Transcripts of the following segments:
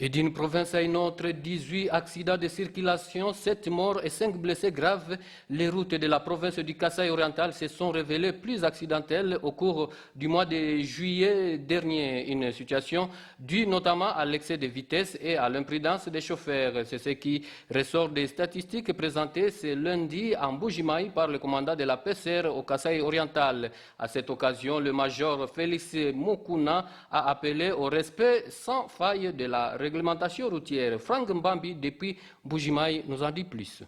Et d'une province à une autre, 18 accidents de circulation, 7 morts et 5 blessés graves. Les routes de la province du Kasaï oriental se sont révélées plus accidentelles au cours du mois de juillet dernier. Une situation due notamment à l'excès de vitesse et à l'imprudence des chauffeurs. C'est ce qui ressort des statistiques présentées ce lundi en Bujimaï par le commandant de la PCR au Kasaï oriental. À cette occasion, le major Félix Mukuna a appelé au respect sans faille de la réglementation routière. Franck Mbambi, depuis Bujimaï, nous en dit plus.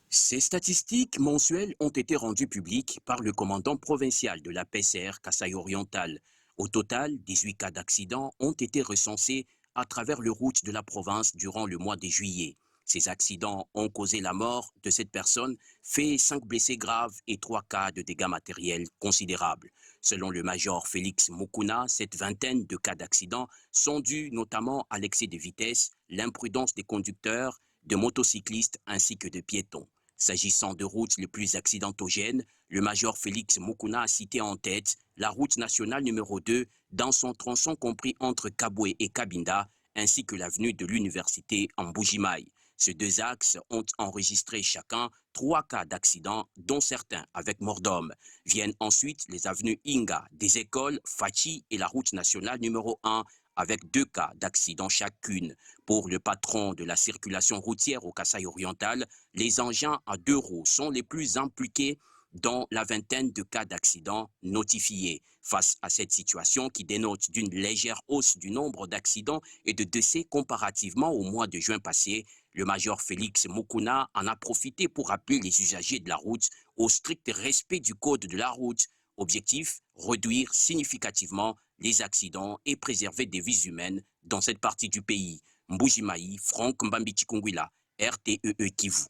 Ces statistiques mensuelles ont été rendues publiques par le commandant provincial de la PCR Kasaï oriental. Au total, 18 cas d'accidents ont été recensés à travers les routes de la province durant le mois de juillet. Ces accidents ont causé la mort de cette personne, fait 5 blessés graves et 3 cas de dégâts matériels considérables. Selon le major Félix Mukuna, cette vingtaine de cas d'accidents sont dus notamment à l'excès de vitesse, l'imprudence des conducteurs, de motocyclistes ainsi que de piétons. S'agissant de routes les plus accidentogènes, le major Félix Mukuna a cité en tête la route nationale numéro 2 dans son tronçon compris entre Kaboué et Kabinda, ainsi que l'avenue de l'université en Bujimaï. Ces deux axes ont enregistré chacun 3 cas d'accidents, dont certains avec mort d'homme. Viennent ensuite les avenues Inga, des écoles, Fachi et la route nationale numéro 1, avec 2 cas d'accident chacune. Pour le patron de la circulation routière au Kasaï oriental, les engins à 2 roues sont les plus impliqués dans la vingtaine de cas d'accidents notifiés. Face à cette situation qui dénote d'une légère hausse du nombre d'accidents et de décès comparativement au mois de juin passé, le major Félix Mukuna en a profité pour appeler les usagers de la route au strict respect du code de la route. Objectif, réduire significativement les accidents et préserver des vies humaines dans cette partie du pays. Mbujimaï, Franck Mbambi Chikungwila, RTEE Kivu.